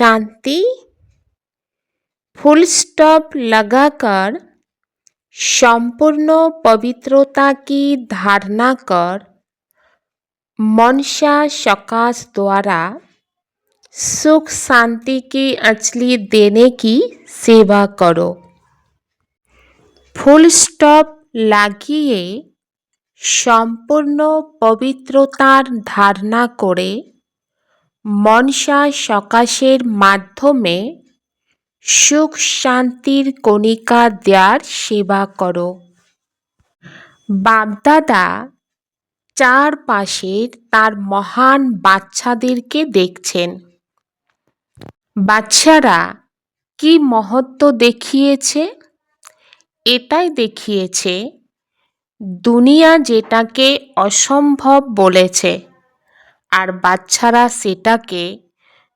शांति full stop लगाकर संपूर्ण पवित्रता की धारणा कर मनसा सकाश द्वारा सुख शांति की अंजलि देने की सेवा करो। फुल स्टॉप লাগিয়ে সম্পূর্ণ পবিত্রতার ধারণা করে মনসা সকাশের মাধ্যমে সুখ শান্তির কণিকা দেয়ার সেবা করো। বাপদাদা চারপাশের তার মহান বাচ্চাদেরকে দেখছেন। বাচ্চারা কি মহত্ব দেখিয়েছে? এটাই দেখিয়েছে দুনিয়া যেটাকে অসম্ভব বলেছে আর বাচ্চারা সেটাকে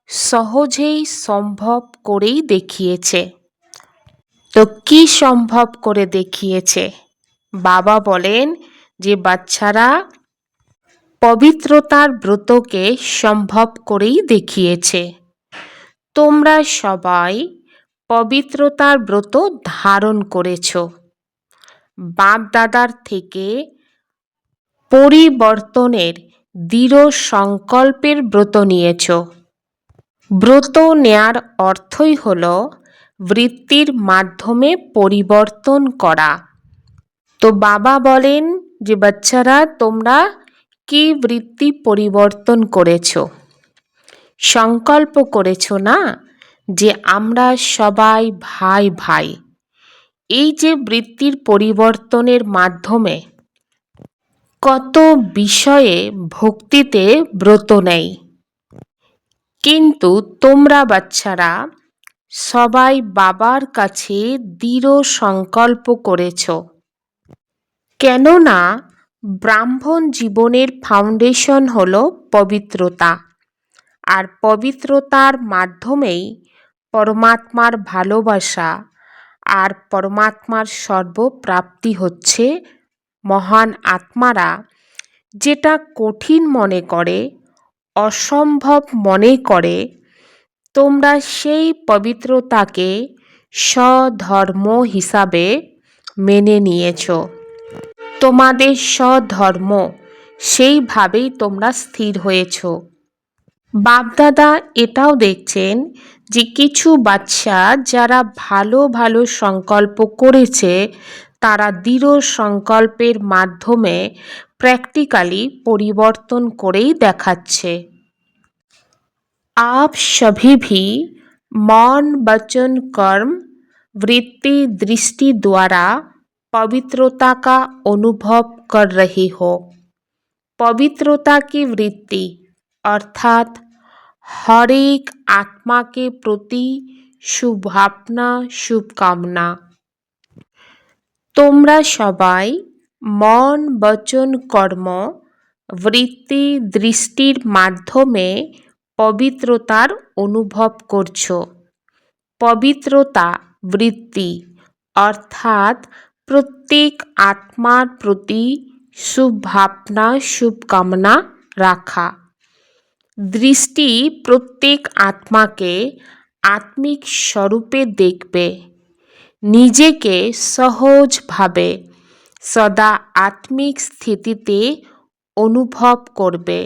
সহজেই সম্ভব করেই দেখিয়েছে। তো কি সম্ভব করে দেখিয়েছে? বাবা বলেন যে বাচ্চারা পবিত্রতার ব্রতকে সম্ভব করেই দেখিয়েছে। তোমরা সবাই পবিত্রতার ব্রত ধারণ করেছ। বাপ দাদার থেকে পরিবর্তনের দৃঢ় সংকল্পের ব্রত নিয়েছ। ব্রত নেয়ার অর্থই হল বৃত্তির মাধ্যমে পরিবর্তন করা। তো বাবা বলেন যে বাচ্চারা তোমরা কি বৃত্তি পরিবর্তন করেছ? সংকল্প করেছ না যে আমরা সবাই ভাই ভাই। এই যে বৃত্তির পরিবর্তনের মাধ্যমে কত বিষয়ে ভক্তিতে ব্রত নেই, কিন্তু তোমরা বাচ্চারা সবাই বাবার কাছে দৃঢ় সংকল্প করেছ। কেননা ব্রাহ্মণ জীবনের ফাউন্ডেশন হল পবিত্রতা, আর পবিত্রতার মাধ্যমেই পরমাত্মার ভালোবাসা আর পরমাত্মার সর্বপ্রাপ্তি হচ্ছে। মহান আত্মারা যেটা কঠিন মনে করে, অসম্ভব মনে করে, তোমরা সেই পবিত্রতাকে স্বধর্ম হিসাবে মেনে নিয়েছ। তোমাদের স্বধর্ম সেইভাবেই তোমরা স্থির হয়েছ। বাপদাদা এটাও দেখছেন যে কিছু বাচ্চা যারা ভালো ভালো সংকল্প করেছে তারা দৃঢ় সংকল্পের মাধ্যমে প্র্যাকটিক্যালি পরিবর্তন করেই দেখাচ্ছে। आप सभी भी मन वचन कर्म वृत्ति दृष्टि द्वारा पवित्रता का अनुभव कर रही हो। पवित्रता की वृत्ति अर्थात हर एक आत्मा के प्रति शुभभावना शुभकामना। তোমরা সবাই মন বচন কর্ম বৃত্তি দৃষ্টির মাধ্যমে পবিত্রতার অনুভব করছো। পবিত্রতা বৃত্তি অর্থাৎ প্রত্যেক আত্মার প্রতি শুভভাবনা শুভকামনা রাখা। দৃষ্টি প্রত্যেক আত্মাকে আত্মিক স্বরূপে দেখবে, নিজেকে সহজভাবে সদা আত্মিক স্থিতিতে অনুভব করবে।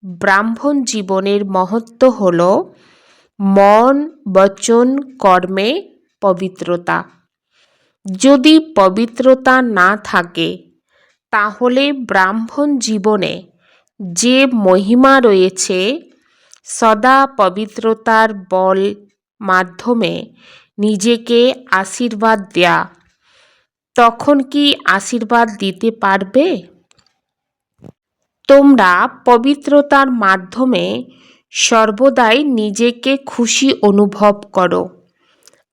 ব্রাহ্মণ জীবনের মহত্ব হল মন বচন কর্মে পবিত্রতা। যদি পবিত্রতা না থাকে তাহলে ব্রাহ্মণ জীবনে যে মহিমা রয়েছে সদা পবিত্রতার বল মাধ্যমে নিজেকে আশীর্বাদ দেয়া, তখন কি আশীর্বাদ দিতে পারবে? তোমরা পবিত্রতার মাধ্যমে সর্বদাই নিজেকে খুশি অনুভব করো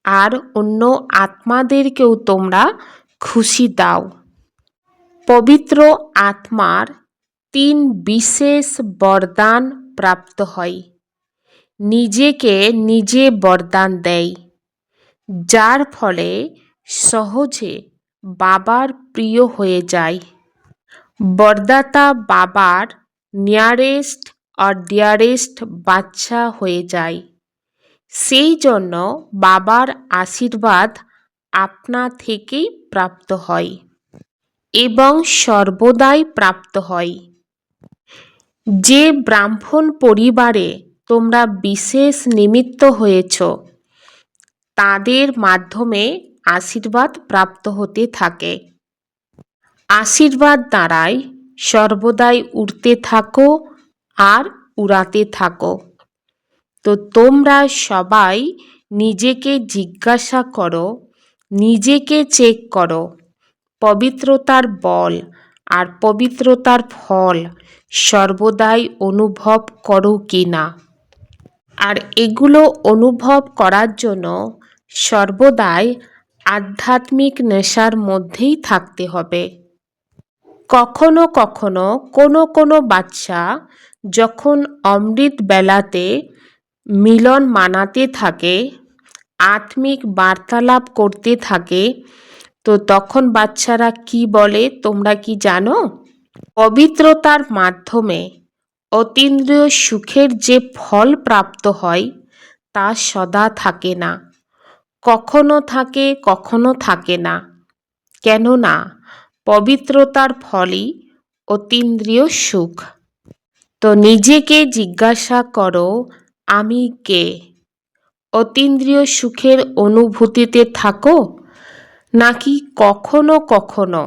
আর অন্য আত্মাদেরকেও তোমরা খুশি দাও। পবিত্র আত্মার 3 বিশেষ বরদান প্রাপ্ত হয়। নিজেকে নিজে বরদান দেয়, যার ফলে সহজে বাবার প্রিয় হয়ে যায়। বরদাতা বাবার নিয়ারেস্ট और ডিয়ারেস্ট বাচ্চা হয়ে যায়। সেই জন্য বাবার আশীর্বাদ আপনা থেকেই প্রাপ্ত হয় এবং সর্বদাই প্রাপ্ত হয়। যে ব্রাহ্মণ পরিবারে তোমরা বিশেষ নিমিত্ত হয়েছ, তাদের মাধ্যমে আশীর্বাদ প্রাপ্ত হতে থাকে। আশীর্বাদ দ্বারাই সর্বদাই উড়তে থাকো আর উড়াতে থাকো। তো তোমরা সবাই নিজেকে জিজ্ঞাসা করো, নিজেকে চেক করো, পবিত্রতার বল আর পবিত্রতার ফল সর্বদাই অনুভব করো কি না। আর এগুলো অনুভব করার জন্য সর্বদাই আধ্যাত্মিক নেশার মধ্যেই থাকতে হবে। কখনো কখনো কোনো বাচ্চা যখন অমৃত বেলাতে মিলন মানাতে থাকে, আত্মিক বার্তালাপ করতে থাকে, তো তখন বাচ্চারা কি বলে তোমরা কি জানো? পবিত্রতার মাধ্যমে অতীন্দ্রিয় সুখের যে ফল প্রাপ্ত হয় তা সদা থাকে না, কখনো থাকে কখনো থাকে না। কেননা পবিত্রতার ফলই অতীন্দ্রিয় সুখ। তো নিজেকে জিজ্ঞাসা করো, আমি কে? অতীন্দ্রিয় সুখের অনুভূতিতে থাকো, নাকি কখনো কখনো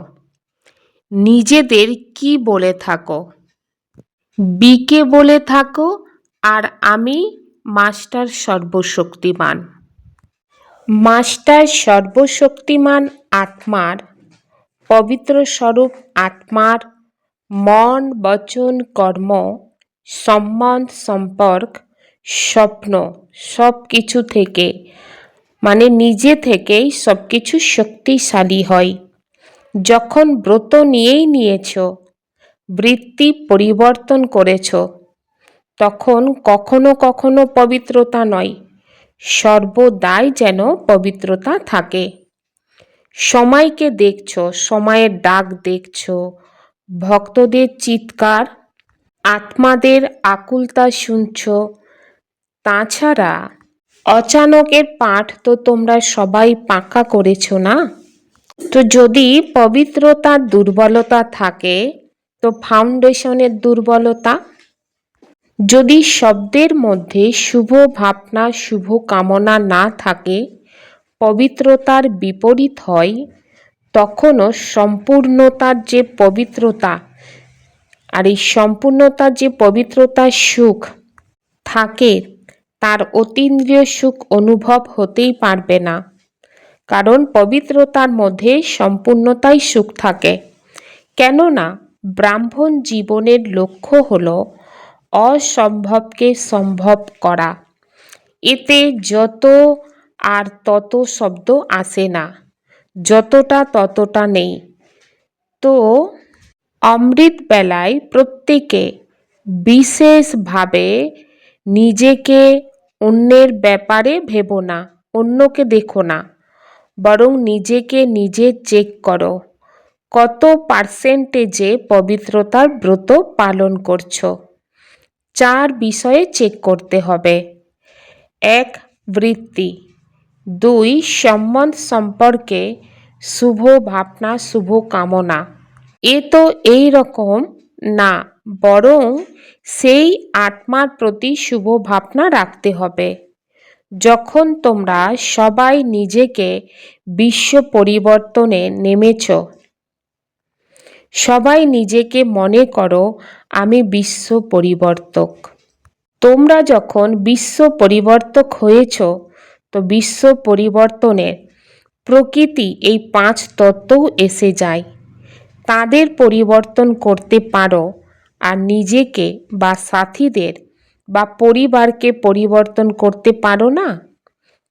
নিজেদের কি বলে থাকো? বিকে বলে থাকো আর আমি মাস্টার সর্বশক্তিমান। মাস্টার সর্বশক্তিমান আত্মার পবিত্র স্বরূপ আত্মার মন, বচন, কর্ম, সম্বন্ধ, সম্পর্ক, স্বপ্ন সব কিছু থেকে মানে নিজে থেকেই সব কিছু শক্তিশালী হয়। যখন ব্রত নিয়েছ, বৃত্তি পরিবর্তন করেছ, তখন কখনো কখনো পবিত্রতা নয়, সর্বদাই যেন পবিত্রতা থাকে। সময়কে দেখছো, সময়ের ডাক দেখছো, ভক্তদের চিৎকার, আত্মাদের আকুলতা শুনছো। তাছাড়া অচানকের পাঠ তো তোমরা সবাই পাকা করেছো না? তো যদি পবিত্রতার দুর্বলতা থাকে, তো ফাউন্ডেশনের দুর্বলতা। যদি শব্দের মধ্যে শুভ ভাবনা, শুভ কামনা না থাকে, পবিত্রতার বিপরীত হয়, তখনও সম্পূর্ণতার যে পবিত্রতা আর এই সম্পূর্ণতার যে পবিত্রতার সুখ থাকে, তার অতীন্দ্রিয় সুখ অনুভব হতেই পারবে না। কারণ পবিত্রতার মধ্যে সম্পূর্ণতাই সুখ থাকে। কেননা ব্রাহ্মণ জীবনের লক্ষ্য হল অসম্ভবকে সম্ভব করা। এতে যত আর তত শব্দ আসে না, যতটা ততটা নেই। তো অমৃত বেলায় প্রত্যেকে বিশেষভাবে নিজেকে অন্যের ব্যাপারে ভেবো না, অন্যকে দেখো না, বরং নিজেকে নিজে চেক করো কত পার্সেন্টেজে পবিত্রতার ব্রত পালন করছো। 4 বিষয়ে চেক করতে হবে। 1. বৃত্তি। 2. সম্বন্ধ সম্পর্কে শুভ ভাবনা, শুভ কামনা। এ তো এই রকম না, বরং সেই আত্মার প্রতি শুভ ভাবনা রাখতে হবে। যখন তোমরা সবাই নিজেকে বিশ্ব পরিবর্তনে নেমেছ, সবাই নিজেকে মনে করো আমি বিশ্ব পরিবর্তক। তোমরা যখন বিশ্ব পরিবর্তক হয়েছ, তো বিশ্ব পরিবর্তনের প্রকৃতি এই 5 তত্ত্বও এসে যায়। তাদের পরিবর্তন করতে পারো আর নিজেকে বা সাথীদের বা পরিবারকে পরিবর্তন করতে পারো না।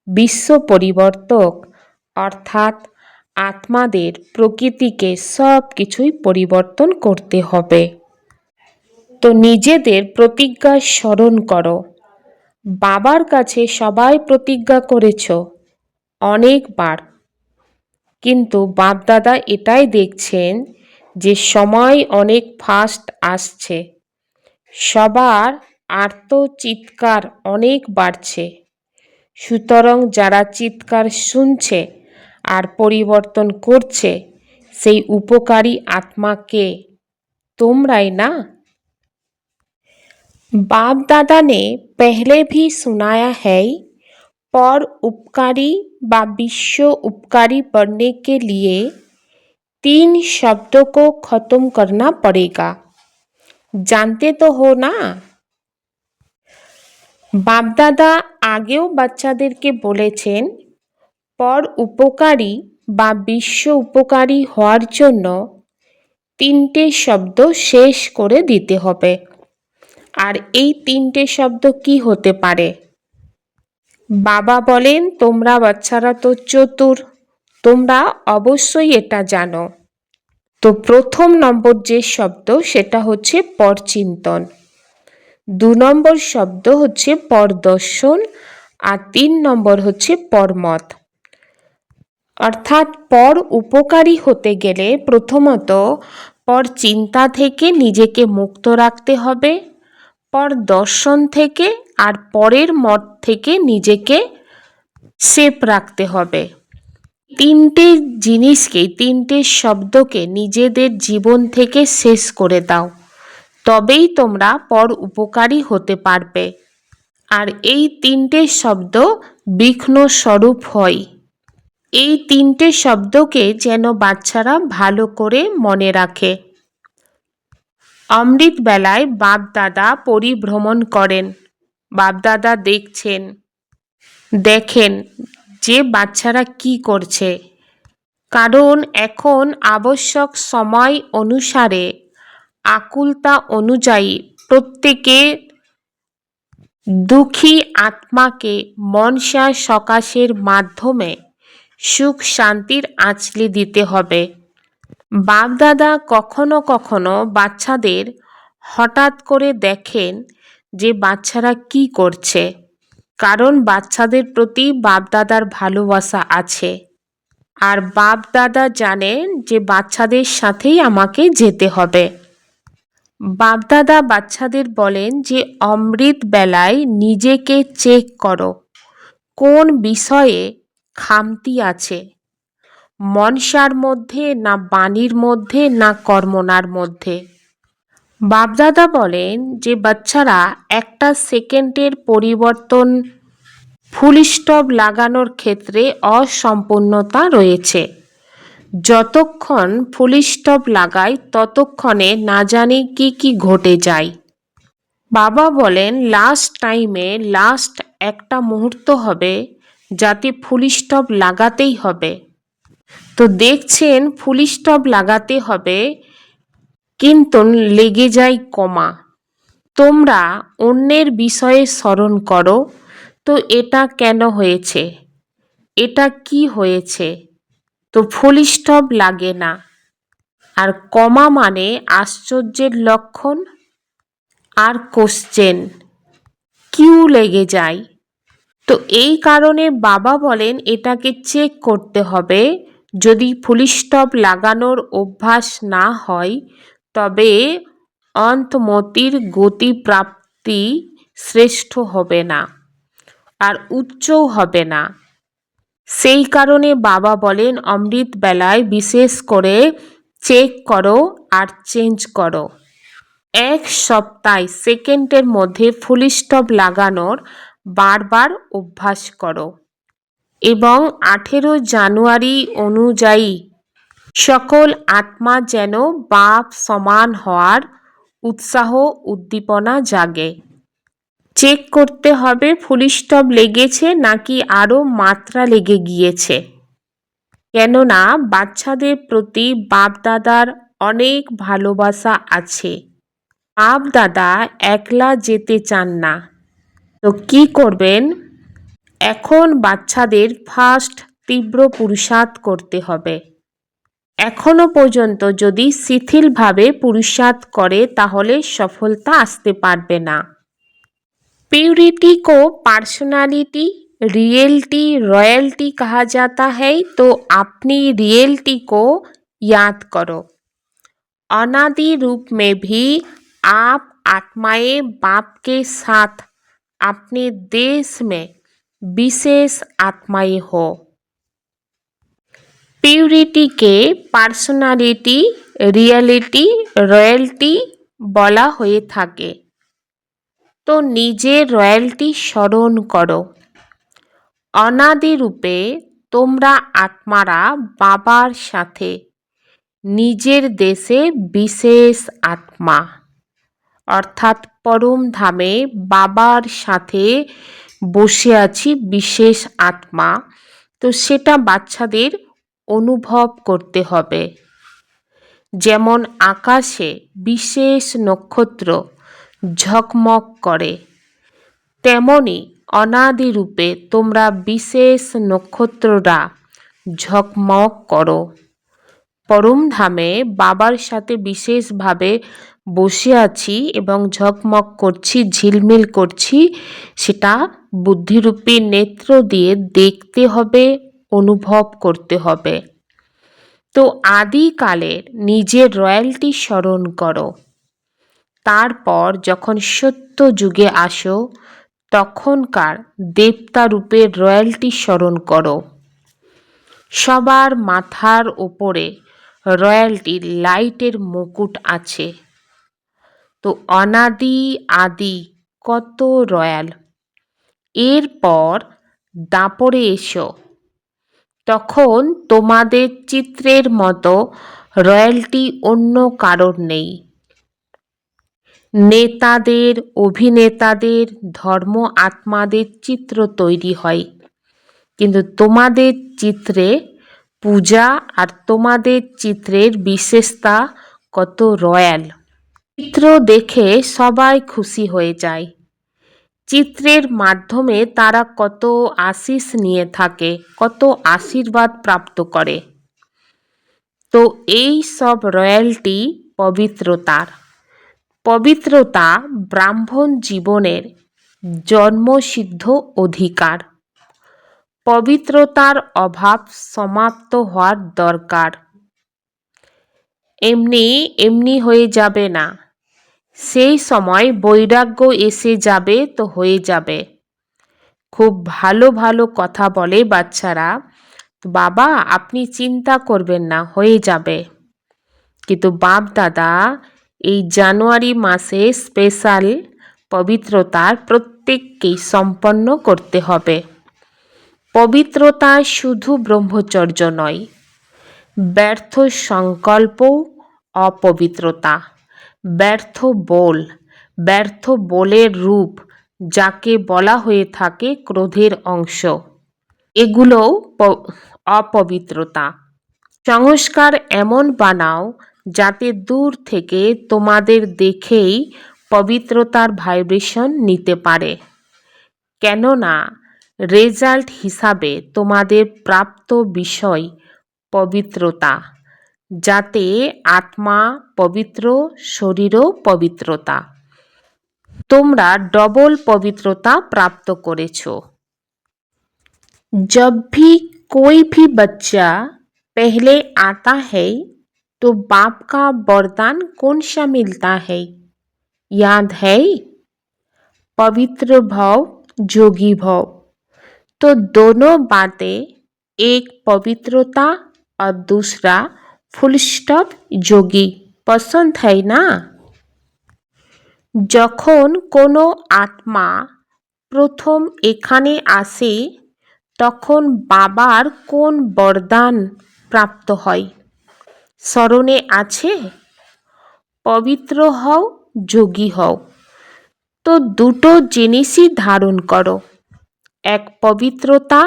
বিশ্ব পরিবর্তক অর্থাৎ আত্মাদের প্রকৃতিকে সব কিছুই পরিবর্তন করতে হবে। তো নিজেদের প্রতিজ্ঞা স্মরণ করো। বাবার কাছে সবাই প্রতিজ্ঞা করেছ অনেকবার, কিন্তু বাপদাদা এটাই দেখছেন যে সময় অনেক ফাস্ট আসছে, সবার আর্ত চিৎকার অনেক বাড়ছে। সুতরাং যারা চিৎকার শুনছে আর পরিবর্তন করছে সেই উপকারী आत्मा তোমরাই না। बाप दादा ने पहले भी सुनाया है, पर उपकारी व विश्व उपकारी बनने के लिए 3 शब्दों को खत्म करना पड़ेगा। जानते तो हो ना। बाप दादा আগেও বাচ্চাদেরকে বলেছেন পর উপকারী বা বিশ্ব উপকারী হওয়ার জন্য 3টে শব্দ শেষ করে দিতে হবে। আর এই 3টে শব্দ কি হতে পারে? বাবা বলেন তোমরা বাচ্চারা তো চতুর, তোমরা অবশ্যই এটা জানো। তো প্রথম নম্বর যে শব্দ সেটা হচ্ছে পরচিন্তন, 2 নম্বর শব্দ হচ্ছে পরদর্শন, আর 3 নম্বর হচ্ছে পরমত। অর্থাৎ পর উপকারী হতে গেলে প্রথমত পর চিন্তা থেকে নিজেকে মুক্ত রাখতে হবে, পর দর্শন থেকে আর পরের মত থেকে নিজেকে সেফ রাখতে হবে। 3টে জিনিসকে 3টে শব্দকে নিজেদের জীবন থেকে শেষ করে দাও, তবেই তোমরা পর উপকারী হতে পারবে। আর এই 3টে শব্দ বিঘ্ন স্বরূপ হয়। এই 3টে শব্দকে যেন বাচ্চারা ভালো করে মনে রাখে। অমৃত বেলায় বাপ দাদা পরিভ্রমণ করেন, বাপ দাদা দেখেন যে বাচ্চারা কি করছে, কারণ এখন আবশ্যক সময় অনুসারে আকুলতা অনুযায়ী প্রত্যেকে দুঃখী আত্মাকে মনসা সকাশের মাধ্যমে সুখ শান্তির আঁচলে দিতে হবে। বাপ দাদা কখনো কখনো বাচ্চাদের হঠাৎ করে দেখেন যে বাচ্চারা কি করছে, কারণ বাচ্চাদের প্রতি বাপ দাদার ভালোবাসা আছে। আর বাপ দাদা জানেন যে বাচ্চাদের সাথেই আমাকে যেতে হবে। বাপ দাদা বাচ্চাদের বলেন যে অমৃত বেলায় নিজেকে চেক করো, কোন বিষয়ে খামতি আছে, মনসার মধ্যে না বাণীর মধ্যে না কর্মনার মধ্যে। বাপদাদা বলেন যে বাচ্চারা একটা সেকেন্ডের পরিবর্তন ফুল স্টপ লাগানোর ক্ষেত্রে অসম্পূর্ণতা রয়েছে। যতক্ষণ ফুল স্টপ লাগাই ততক্ষণে না জানি কি কি ঘটে যায়। বাবা বলেন লাস্ট টাইমে লাস্ট একটা মুহূর্ত হবে যাতে ফুল স্টপ লাগাতেই হবে। তো দেখছেন ফুল স্টপ লাগাতে হবে কিন্তু লেগে যায় কমা। তোমরা অন্যের বিষয়ে স্মরণ করো, তো এটা কেন হয়েছে, এটা কি হয়েছে, তো ফুল স্টপ লাগে না। আর কমা মানে আশ্চর্যের লক্ষণ, আর কোশ্চেন কিউ লেগে যায়। তো এই কারণে বাবা বলেন এটাকে চেক করতে হবে। যদি ফুল স্টপ লাগানোর অভ্যাস না হয় তবে অন্তমতির গতি প্রাপ্তি শ্রেষ্ঠ হবে না আর উচ্চও হবে না। সেই কারণে বাবা বলেন অমৃত বেলায় বিশেষ করে চেক করো আর চেঞ্জ করো। 1 সপ্তাহ সেকেন্ডের মধ্যে ফুল স্টপ লাগানোর বারবার অভ্যাস করো এবং 18 জানুয়ারি অনুযায়ী সকল আত্মা যেন বাপ সমান হওয়ার উৎসাহ উদ্দীপনা জাগে। চেক করতে হবে ফুল স্টপ লেগেছে নাকি আরও মাত্রা লেগে গিয়েছে, কেননা বাচ্চাদের প্রতি বাপ দাদার অনেক ভালোবাসা আছে। বাপ দাদা একলা যেতে চান না। তো কি করবেন? এখন বাচ্চাদের ফার্স্ট তীব্র পুরুষার্থ করতে হবে। এখনো পর্যন্ত যদি শিথিলভাবে পুরুষার্থ করে তাহলে সফলতা আসতে পারবে না। प्योरिटी को पर्सनालिटी रियलिटी रॉयल्टी कहा जाता है, तो अपनी रियलिटी को याद करो। अनादि रूप में भी आप आत्माएं बाप के साथ अपने देश में বিশেষ আত্মাই হো। পিউরিটিকে পার্সোনালিটি, রিয়ালিটি, রয়্যালটি বলা হয়ে থাকে। তো নিজের রয়্যালটি স্মরণ করো। অনাদি রূপে তোমরা আত্মারা বাবার সাথে নিজের দেশে বিশেষ আত্মা, অর্থাৎ পরম ধামে বাবার সাথে বসে আছি বিশেষ আত্মা। তো সেটা বাচ্চাদের অনুভব করতে হবে। যেমন আকাশে বিশেষ নক্ষত্র ঝকমক করে, তেমনি অনাদি রূপে তোমরা বিশেষ নক্ষত্ররা ঝকমক করো। পরম ধামে বাবার সাথে বিশেষভাবে বসে আছি এবং ঝকমক করছি, ঝিলমিল করছি, সেটা বুদ্ধিরূপী নেত্র দিয়ে দেখতে হবে, অনুভব করতে হবে। তো আদিকালের নিজের রয়্যালটি স্মরণ করো। তারপর যখন সত্য যুগে আসো তখনকার দেবতা রূপের রয়্যালটি স্মরণ করো। সবার মাথার ওপরে রয়্যালটির লাইটের মুকুট আছে। তো অনাদি আদি কত রয়্যাল। এরপর দাপরে এসো, তখন তোমাদের চিত্রের মতো রয়্যালটি অন্য কারোর নেই। নেতাদের, অভিনেতাদের, ধর্ম আত্মাদের চিত্র তৈরি হয়, কিন্তু তোমাদের চিত্রে পূজা আর তোমাদের চিত্রের বিশেষতা কত রয়্যাল। চিত্র দেখে সবাই খুশি হয়ে যায়। চিত্রের মাধ্যমে তারা কত আশিস নিয়ে থাকে, কত আশীর্বাদ প্রাপ্ত করে। তো এই সব রয়্যালটি পবিত্রতার। পবিত্রতা ব্রাহ্মণ জীবনের জন্মসিদ্ধ অধিকার। পবিত্রতার অভাব সমাপ্ত হওয়ার দরকার। এমনি এমনি হয়ে যাবে না, সেই সময় বৈরাগ্য এসে যাবে তো হয়ে যাবে। খুব ভালো ভালো কথা বলে বাচ্চারা, বাবা আপনি চিন্তা করবেন না, হয়ে যাবে। কিন্তু বাপ দাদা এই জানুয়ারি মাসে স্পেশাল পবিত্রতার প্রত্যেককেই সম্পন্ন করতে হবে। পবিত্রতা শুধু ব্রহ্মচর্য নয়, ব্যর্থ সংকল্প অপবিত্রতা, ব্যর্থ বোল, ব্যর্থ বোলের রূপ যাকে বলা হয়ে থাকে ক্রোধের অংশ, এগুলোও অপবিত্রতা। সংস্কার এমন বানাও যাতে দূর থেকে তোমাদের দেখেই পবিত্রতার ভাইব্রেশন নিতে পারে, কেননা রেজাল্ট হিসাবে তোমাদের প্রাপ্ত বিষয় পবিত্রতা, যাতে আত্মা পবিত্র, শরীরও পবিত্রতা। তোমরা ডবল পবিত্রতা প্রাপ্ত করেছো। जब भी कोई भी बच्चा पहले आता है तो बाप का वरदान कौन सा मिलता है, याद है? पवित्र भाव, जोगी भाव। तो दोनों बातें, एक पवित्रता और दूसरा फुल स्टॉप जोगी, पसंद है ना? যখন কোনো আত্মা প্রথম এখানে আসে তখন বাবার কোন বরদান প্রাপ্ত হয় স্মরণে আছে? পবিত্র হও, যোগী হও। তো দুটো জিনিসই ধারণ করো, এক পবিত্রতা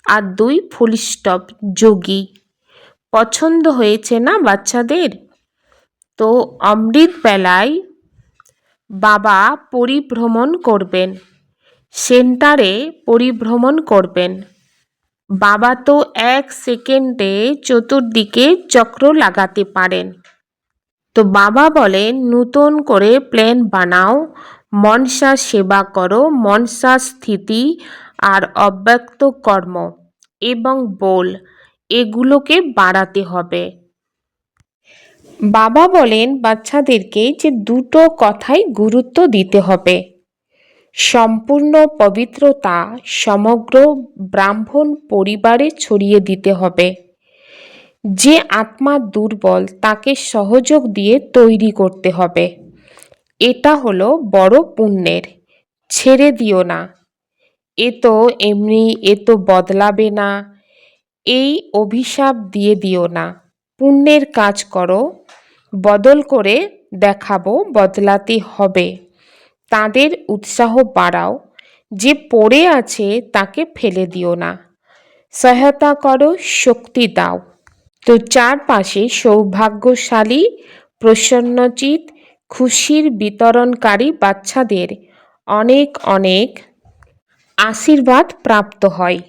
আর দুই ফুল স্টপ যোগী। পছন্দ হয়েছে না বাচ্চাদের? তো অমৃত বেলায় বাবা পরিভ্রমণ করবেন, সেন্টারে পরিভ্রমণ করবেন। বাবা তো এক সেকেন্ডে চতুর্দিকে চক্র লাগাতে পারেন। তো বাবা বলেন নতুন করে প্ল্যান বানাও, মনসা সেবা করো, মনসা স্থিতি আর অব্যক্ত কর্ম এবং বোল, এগুলোকে বাড়াতে হবে। বাবা বলেন বাচ্চাদেরকে যে দুটো কথাই গুরুত্ব দিতে হবে। সম্পূর্ণ পবিত্রতা সমগ্র ব্রাহ্মণ পরিবারে ছড়িয়ে দিতে হবে। যে আত্মা দুর্বল তাকে সহযোগ দিয়ে তৈরি করতে হবে। এটা হলো বড় পুণ্যের। ছেড়ে দিও না, এ তো এমনি, এ তো বদলাবে না, এই অভিশাপ দিয়ে দিও না। পুণ্যের কাজ করো, বদল করে দেখাবো, বদলাতে হবে। তাদের উৎসাহ বাড়াও। যে পড়ে আছে তাকে ফেলে দিও না। সহায়তা করো, শক্তি দাও। তো চারপাশে সৌভাগ্যশালী, প্রসন্নচিত, খুশির বিতরণকারী বাচ্চাদের অনেক অনেক आशीर्वाद प्राप्त হয়।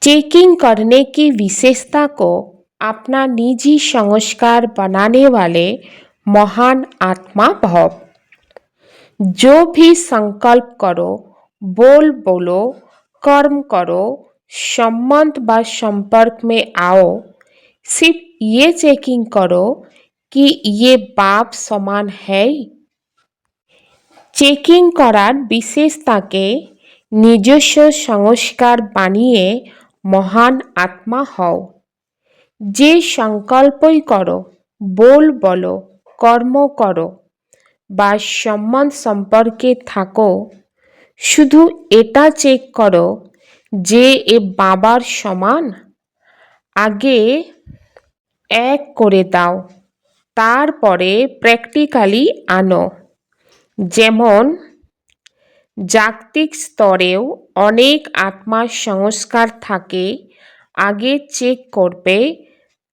चेकिंग करने की विशेषता को अपना निजी संस्कार बनाने वाले महान आत्मा भाव। जो भी संकल्प करो, बोल बोलो, कर्म करो, संबंध व संपर्क में आओ, सिर्फ ये चेकिंग करो कि ये बाप समान है। চেকিং করার বিশেষ তাকে নিজস্ব সংস্কার বানিয়ে মহান আত্মা হও। যে সংকল্পই করো, বল বলো, কর্ম করো বা সম্বন্ধ সম্পর্কে থাকো, শুধু এটা চেক করো যে এ বাবার সমান। আগে এক করে দাও, তারপরে প্র্যাকটিক্যালি আনো। যেমন জাগতিক স্তরেও অনেক আত্মার সংস্কার থাকে, আগে চেক করবে,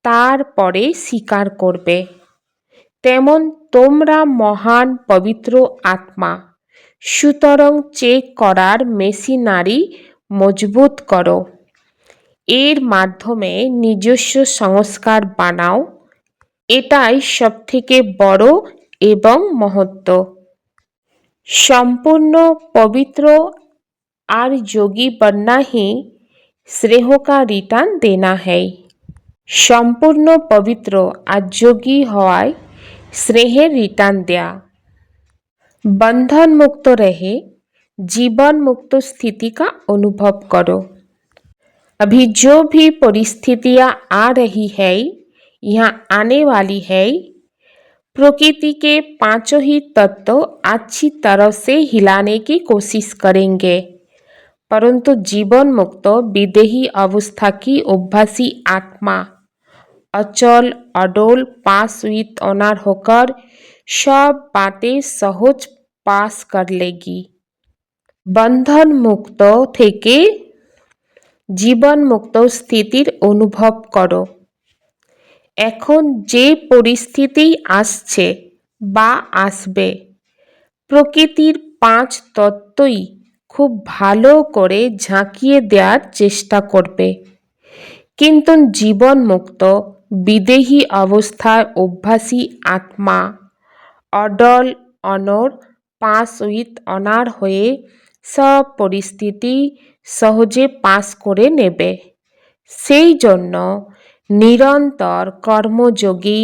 তারপরে স্বীকার করবে। তেমন তোমরা মহান পবিত্র আত্মা, সুতরাং চেক করার মেশিনারি মজবুত করো। এর মাধ্যমে নিজস্ব সংস্কার বানাও। এটাই সবথেকে বড় এবং মহত্ব। संपूर्ण पवित्र और योगी बनना ही श्रेय का रिटर्न देना है। সম্পূর্ণ পবিত্র আর যোগী হওয়ায় শ্রেয়ের রিটার্ন দেয়া। बंधन मुक्त रहे, जीवन मुक्त स्थिति का अनुभव करो। अभी जो भी परिस्थितियां आ रही है, यहाँ आने वाली है, प्रकृति के पांचों ही तत्व अच्छी तरह से हिलाने की कोशिश करेंगे, परंतु जीवन मुक्त विदेही अवस्था की अभ्यासी आत्मा अचल अडोल पास विथ ऑनर होकर सब बातें सहज पास कर लेगी। बंधन मुक्त থেকে জীবন মুক্ত স্থিতির অনুভব করো। এখন যে পরিস্থিতি আসছে বা আসবে, প্রকৃতির পাঁচ তত্ত্বই খুব ভালো করে ঝাঁকিয়ে দেওয়ার চেষ্টা করবে, কিন্তু জীবন মুক্ত বিদেহী অবস্থায় অভ্যাসী আত্মা অডল অনর পাস উইথ অনার হয়ে সব পরিস্থিতি সহজে পাস করে নেবে। সেই জন্য নিরন্তর কর্মযোগী,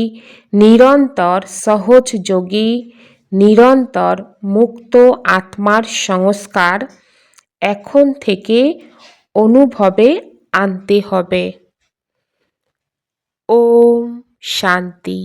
নিরন্তর সহজযোগী, নিরন্তর মুক্ত আত্মার সংস্কার এখন থেকে অনুভবে আনতে হবে। ওম শান্তি।